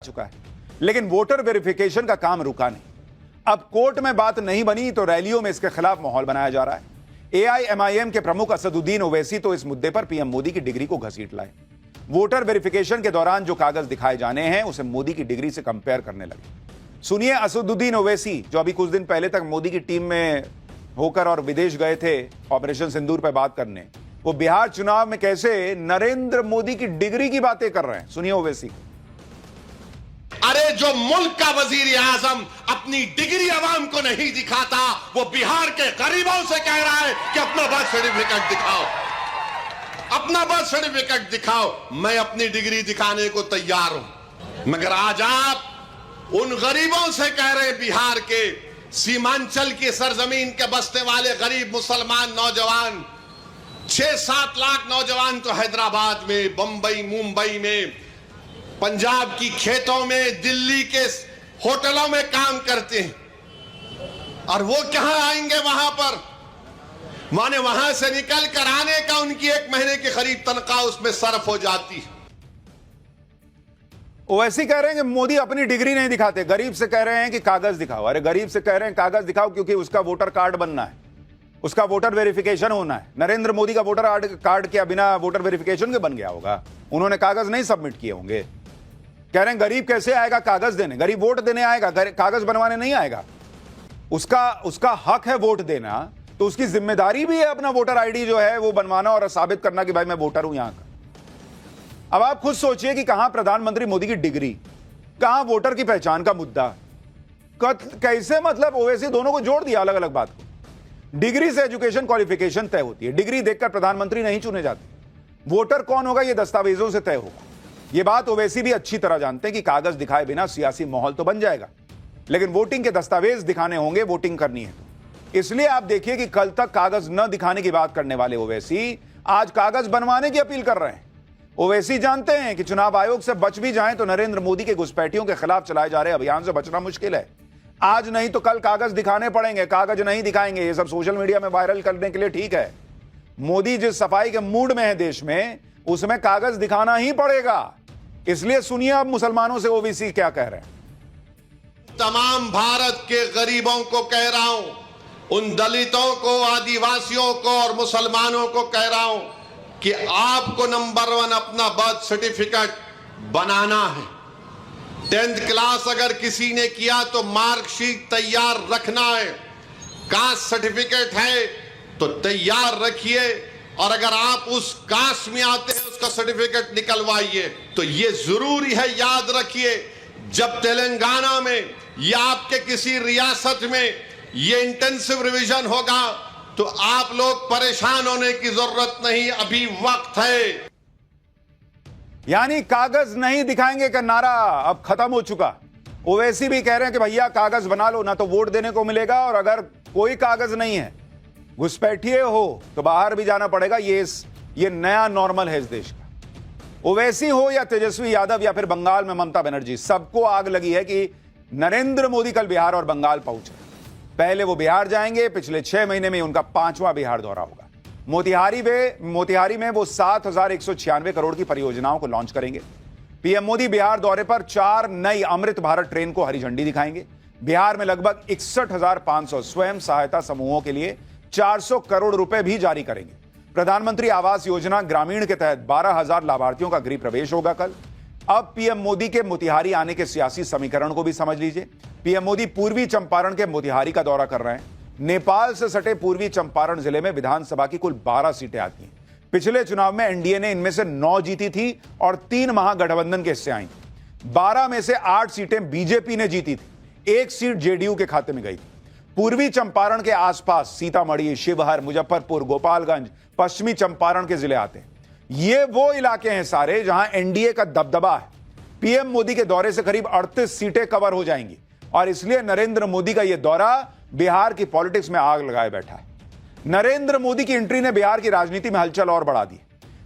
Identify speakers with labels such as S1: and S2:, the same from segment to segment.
S1: चुका है, लेकिन वोटर वेरिफिकेशन का काम रुका नहीं। अब कोर्ट में बात नहीं बनी तो रैलियों में इसके खिलाफ माहौल बनाया जा रहा है। एआईएमआईएम के प्रमुख असदुद्दीन ओवैसी तो इस मुद्दे पर पीएम मोदी की डिग्री को घसीट लाए। वोटर वेरिफिकेशन के दौरान जो कागज दिखाए जाने हैं उसे मोदी की डिग्री से कंपेयर करने लगे। सुनिए असदुद्दीन ओवैसी, जो अभी कुछ दिन पहले तक मोदी की टीम में होकर और विदेश गए थे ऑपरेशन सिंदूर पर बात करने, वो बिहार चुनाव में कैसे नरेंद्र मोदी की डिग्री की बातें कर रहे हैं। सुनिए ओवैसी।
S2: अरे जो मुल्क का वजीर आजम अपनी डिग्री अवाम को नहीं दिखाता, वो बिहार के गरीबों से कह रहा है कि अपना बर्थ सर्टिफिकेट दिखाओ, अपना बर्थ सर्टिफिकेट दिखाओ। मैं अपनी डिग्री दिखाने को तैयार हूं, मगर आज आप उन गरीबों से कह रहे हैं, बिहार के सीमांचल की सरजमीन के बसने वाले गरीब मुसलमान नौजवान, 6-7 लाख नौजवान तो हैदराबाद में, बंबई, मुंबई में, पंजाब की खेतों में, दिल्ली के होटलों में काम करते हैं, और वो कहां आएंगे वहां पर? माने वहां से निकल कर आने का उनकी 1 महीने की करीब तनख्वाह उसमें सर्फ हो जाती है।
S1: ओवैसी कह रहे हैं कि मोदी अपनी डिग्री नहीं दिखाते, गरीब से कह रहे हैं कि कागज दिखाओ। अरे गरीब से कह रहे हैं कागज दिखाओ क्योंकि उसका वोटर कार्ड बनना है, उसका वोटर वेरिफिकेशन होना है। नरेंद्र मोदी का वोटर कार्ड क्या बिना वोटर वेरिफिकेशन के बन गया होगा? उन्होंने कागज नहीं सबमिट किए होंगे। कह रहे हैं गरीब कैसे आएगा कागज देने? गरीब वोट देने आएगा, कागज बनवाने नहीं आएगा। उसका हक है वोट देना, तो उसकी जिम्मेदारी भी है अपना वोटर आईडी जो है वो बनवाना और साबित करना कि भाई मैं वोटर हूं यहां का। अब आप खुद सोचिए कि कहां प्रधानमंत्री मोदी की डिग्री, कहां वोटर की पहचान का मुद्दा, कैसे मतलब ओवैसी दोनों को जोड़ दिया अलग अलग बात को। डिग्री से एजुकेशन क्वालिफिकेशन तय होती है, डिग्री देखकर प्रधानमंत्री नहीं चुने जाते। वोटर कौन होगा ये दस्तावेजों से तय होगा। ये बात ओवैसी भी अच्छी तरह जानते हैं कि कागज दिखाए बिना सियासी माहौल तो बन जाएगा, लेकिन वोटिंग के दस्तावेज दिखाने होंगे, वोटिंग करनी है। इसलिए आप देखिए कि कल तक कागज न दिखाने की बात करने वाले ओवैसी आज कागज बनवाने की अपील कर रहे हैं। ओवैसी जानते हैं कि चुनाव आयोग से बच भी जाएं तो नरेंद्र मोदी के घुसपैठियों के खिलाफ चलाए जा रहे अभियान से बचना मुश्किल है। आज नहीं तो कल कागज दिखाने पड़ेंगे, कागज नहीं दिखाएंगे। ये सब सोशल मीडिया में वायरल करने के लिए ठीक है। मोदी जिस सफाई के मूड में है देश में, उसमें कागज दिखाना ही पड़ेगा। इसलिए सुनिए अब मुसलमानों से ओवैसी क्या कह रहे हैं।
S2: तमाम भारत के गरीबों को कह रहा हूं, उन दलितों को, आदिवासियों को और मुसलमानों को कह रहा हूं कि आपको नंबर 1 अपना बर्थ सर्टिफिकेट बनाना है। 10th क्लास अगर किसी ने किया तो मार्कशीट तैयार रखना है। कास्ट सर्टिफिकेट है तो तैयार रखिए, और अगर आप उस कास्ट में आते हैं उसका सर्टिफिकेट निकलवाइए। तो ये जरूरी है, याद रखिए, जब तेलंगाना में या आपके किसी रियासत में ये इंटेंसिव रिवीजन होगा तो आप लोग परेशान होने की जरूरत नहीं, अभी वक्त है।
S1: यानी कागज नहीं दिखाएंगे का नारा अब खत्म हो चुका। ओवैसी भी कह रहे हैं कि भैया कागज बना लो, ना तो वोट देने को मिलेगा, और अगर कोई कागज नहीं है, घुसपैठिए हो, तो बाहर भी जाना पड़ेगा। ये नया नॉर्मल है इस देश का। ओवैसी हो या तेजस्वी यादव या फिर बंगाल में ममता बनर्जी, सबको आग लगी है कि नरेंद्र मोदी कल बिहार और बंगाल पहुंचे। पहले वो बिहार जाएंगे, पिछले 6 महीने में उनका 5वां बिहार दौरा होगा। मोतिहारी में वो 7,196 करोड़ की परियोजनाओं को लॉन्च करेंगे। पीएम मोदी बिहार दौरे पर 4 नई अमृत भारत ट्रेन को हरी झंडी दिखाएंगे। बिहार में लगभग 61,500 स्वयं सहायता समूहों के लिए 400 करोड़ रुपए भी जारी करेंगे। प्रधानमंत्री आवास योजना ग्रामीण के तहत 12,000 लाभार्थियों का गृह प्रवेश होगा कल। अब पीएम मोदी के मोतिहारी आने के सियासी समीकरण को भी समझ लीजिए। पीएम मोदी पूर्वी चंपारण के मोतिहारी का दौरा कर रहे हैं। नेपाल से सटे पूर्वी चंपारण जिले में विधानसभा की कुल 12 सीटें आती हैं। पिछले चुनाव में एनडीए ने इनमें से 9 जीती थी और 3 महागठबंधन के हिस्से आई थी। 12 में से 8 सीटें बीजेपी ने जीती थी, 1 सीट जेडीयू के खाते में गई थी। पूर्वी चंपारण के आसपास सीतामढ़ी, शिवहर, मुजफ्फरपुर, गोपालगंज, पश्चिमी चंपारण के जिले आते हैं। ये वो इलाके हैं सारे जहां एनडीए का दबदबा है। पीएम मोदी के दौरे से करीब 38 सीटें कवर हो जाएंगी, और इसलिए नरेंद्र मोदी का यह दौरा बिहार की पॉलिटिक्स में आग लगाए बैठा है। नरेंद्र मोदी की एंट्री ने बिहार की राजनीति में हलचल और बढ़ा दी।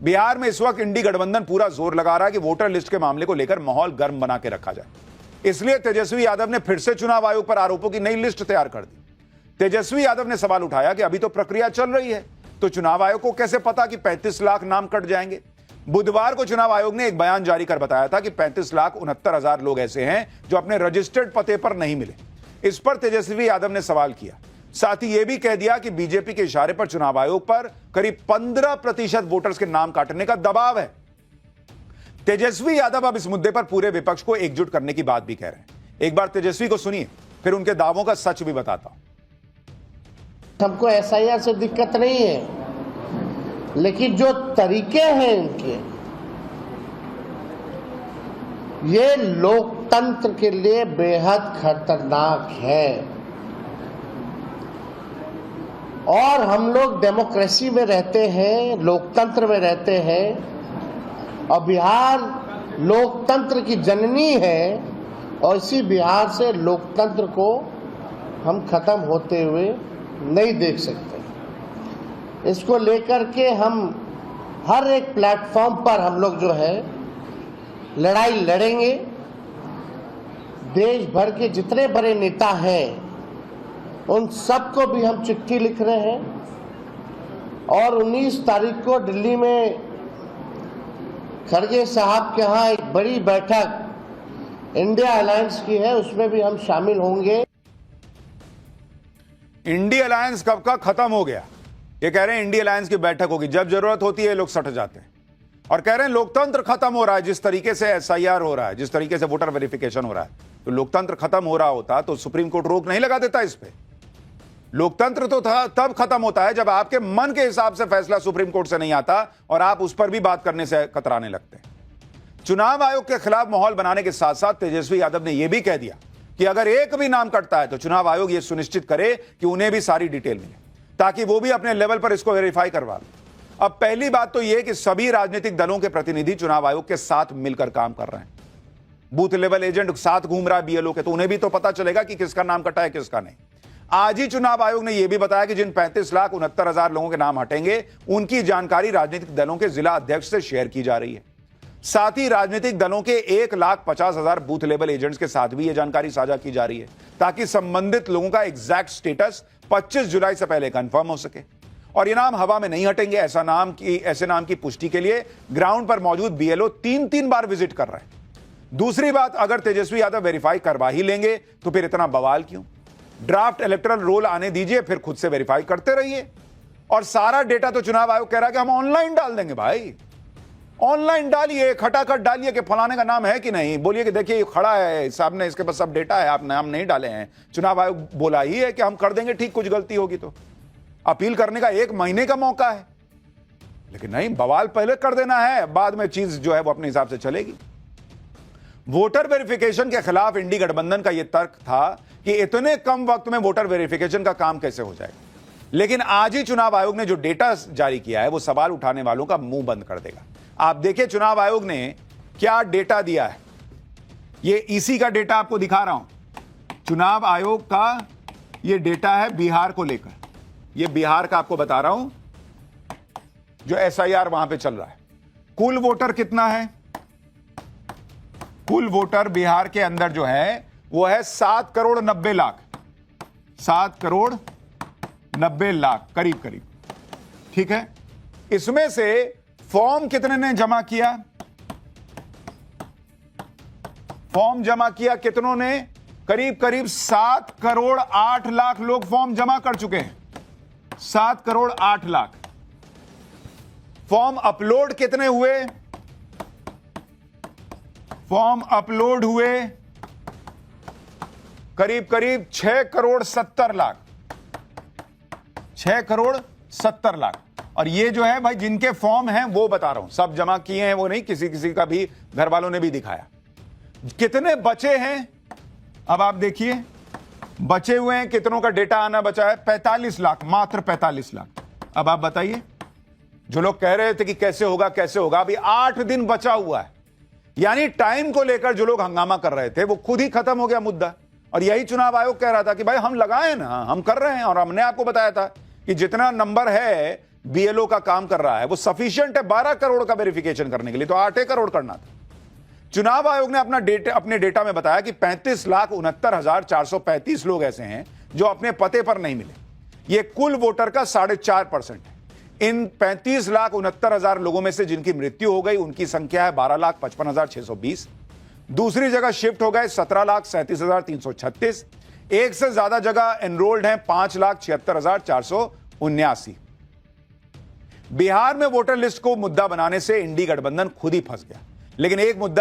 S1: बिहार में इस वक्त इंडी गठबंधन पूरा जोर लगा रहा है कि वोटर लिस्ट के मामले को लेकर माहौल गर्म बना के रखा जाए। इसलिए तेजस्वी यादव ने फिर से चुनाव आयोग पर आरोपों की नई लिस्ट तैयार कर दी। तेजस्वी यादव ने सवाल उठाया कि अभी तो प्रक्रिया चल रही है, तो चुनाव आयोग को कैसे पता कि 35 लाख नाम कट जाएंगे? बुधवार को चुनाव आयोग ने एक बयान जारी कर बताया था कि 35,69,000 लोग ऐसे हैं जो अपने रजिस्टर्ड पते पर नहीं मिले। इस पर तेजस्वी यादव ने सवाल किया। साथ ही यह भी कह दिया कि बीजेपी के इशारे पर चुनाव आयोग पर करीब 15% वोटर्स के नाम काटने का दबाव है। तेजस्वी यादव अब इस मुद्दे पर पूरे विपक्ष को एकजुट करने की बात भी कह रहे हैं। एक बार तेजस्वी को सुनिए, फिर उनके दावों का सच भी बताता हूं।
S3: हमको एसआईआर से दिक्कत नहीं है, लेकिन जो तरीके हैं इनके, ये लोकतंत्र के लिए बेहद खतरनाक है। और हम लोग डेमोक्रेसी में रहते हैं, लोकतंत्र में रहते हैं, और बिहार लोकतंत्र की जननी है, और इसी बिहार से लोकतंत्र को हम खत्म होते हुए नहीं देख सकते। इसको लेकर के हम हर एक प्लेटफॉर्म पर हम लोग जो है लड़ाई लड़ेंगे। देश भर के जितने बड़े नेता हैं उन सबको भी हम चिट्ठी लिख रहे हैं, और 19 तारीख को दिल्ली में खड़गे साहब के यहाँ एक बड़ी बैठक इंडिया अलायंस की है, उसमें भी हम शामिल होंगे।
S1: इंडिया अलायंस कब का खत्म हो गया? ये कह रहे हैं इंडिया अलायंस की बैठक होगी, जब जरूरत होती है लोग सट जाते हैं। और कह रहे हैं लोकतंत्र खत्म हो रहा है। जिस तरीके से एसआईआर हो रहा है, जिस तरीके से वोटर वेरिफिकेशन हो रहा है, तो लोकतंत्र खत्म हो रहा होता तो सुप्रीम कोर्ट रोक नहीं लगा देता इस पे। लोकतंत्र तो था तब खत्म होता है जब आपके मन के हिसाब से फैसला सुप्रीम कोर्ट से नहीं आता और आप उस पर भी बात करने से कतराने लगते हैं। चुनाव आयोग के खिलाफ माहौल बनाने के साथ साथ तेजस्वी यादव ने यह भी कह दिया कि अगर एक भी नाम कटता है तो चुनाव आयोग यह सुनिश्चित करे कि उन्हें भी सारी डिटेल मिले, ताकि वो भी अपने लेवल पर इसको वेरीफाई करवा ले। अब पहली बात तो यह कि सभी राजनीतिक दलों के प्रतिनिधि चुनाव आयोग के साथ मिलकर काम कर रहे हैं। बूथ लेवल एजेंट साथ घूम रहा है बीएलओ के, तो उन्हें भी तो पता चलेगा कि किसका नाम कटा है किसका नहीं। आज ही चुनाव आयोग ने यह भी बताया कि जिन 35,69,000 लोगों के नाम हटेंगे उनकी जानकारी राजनीतिक दलों के जिला अध्यक्ष से शेयर की जा रही है। साथ ही राजनीतिक दलों के 1,50,000 बूथ लेवल एजेंट्स के साथ भी यह जानकारी साझा की जा रही है, ताकि संबंधित लोगों का एग्जैक्ट स्टेटस 25 जुलाई से पहले कंफर्म हो सके। और ये नाम हवा में नहीं हटेंगे। ऐसे नाम की पुष्टि के लिए ग्राउंड पर मौजूद बीएलओ 3-3 बार विजिट कर रहे हैं। दूसरी बात, अगर तेजस्वी यादव वेरीफाई करवा ही लेंगे तो फिर इतना बवाल क्यों? ड्राफ्ट इलेक्टोरल रोल आने दीजिए, फिर खुद से वेरीफाई करते रहिए। और सारा डेटा तो चुनाव आयोग कह रहा है कि हम ऑनलाइन डाल देंगे। भाई ऑनलाइन डालिए, खटाखट डालिए कि फलाने का नाम है कि नहीं, बोलिए कि देखिए खड़ा है साहब ने, इसके पास सब डेटा है, आप नाम नहीं डाले हैं। चुनाव आयोग बोला ही है कि हम कर देंगे ठीक, कुछ गलती होगी तो। अपील करने का 1 महीने का मौका है, लेकिन नहीं, बवाल पहले कर देना है, बाद में चीज जो है वो अपने हिसाब से चलेगी। वोटर वेरिफिकेशन के खिलाफ इंडी गठबंधन का यह तर्क था कि इतने कम वक्त में वोटर वेरिफिकेशन का काम कैसे हो जाएगा। लेकिन आज ही चुनाव आयोग ने जो डेटा जारी किया है वो सवाल उठाने वालों का मुंह बंद कर देगा। आप देखिए चुनाव आयोग ने क्या डेटा दिया है। ये ईसी का डेटा आपको दिखा रहा हूं। चुनाव आयोग का ये डेटा है बिहार को लेकर। ये बिहार का आपको बता रहा हूं, जो एसआईआर वहां पे चल रहा है। कुल वोटर कितना है? कुल वोटर बिहार के अंदर जो है वो है 7,90,00,000। 7,90,00,000 करीब, ठीक है। इसमें से फॉर्म कितने ने जमा किया? फॉर्म जमा किया कितनों ने? करीब 7,08,00,000 लोग फॉर्म जमा कर चुके हैं। 7,08,00,000। फॉर्म अपलोड कितने हुए? फॉर्म अपलोड हुए करीब 6,70,00,000। 6,70,00,000। और ये जो है भाई जिनके फॉर्म हैं वो बता रहा हूं, सब जमा किए हैं वो नहीं, किसी का भी घर वालों ने भी दिखाया। कितने बचे हैं अब आप देखिए, बचे हुए हैं कितनों का डेटा आना बचा है? 45 लाख, मात्र 45 लाख। अब आप बताइए, जो लोग कह रहे थे कि कैसे होगा, अभी 8 दिन बचा हुआ है। यानी टाइम को लेकर जो लोग हंगामा कर रहे थे वो खुद ही खत्म हो गया मुद्दा। और यही चुनाव आयोग कह रहा था कि भाई हम लगाए ना, हम कर रहे हैं। और हमने आपको बताया था कि जितना नंबर है बीएलओ का काम कर रहा है वो सफिशिएंट है 12 करोड़ का वेरिफिकेशन करने के लिए, तो 8 करोड़ करना था। चुनाव आयोग ने अपने डेटा में बताया कि 35,69,435 लोग ऐसे हैं जो अपने पते पर नहीं मिले। यह कुल वोटर का 4.5% है। इन 35,69,000 लोगों में से जिनकी मृत्यु हो गई उनकी संख्या है 12,55,620। दूसरी जगह शिफ्ट हो गए 17,37,336। एक से ज्यादा जगह एनरोल्ड हैं 5,76,479। बिहार में वोटर लिस्ट को मुद्दा बनाने से इंडी गठबंधन खुद ही फंस गया। लेकिन एक मुद्दा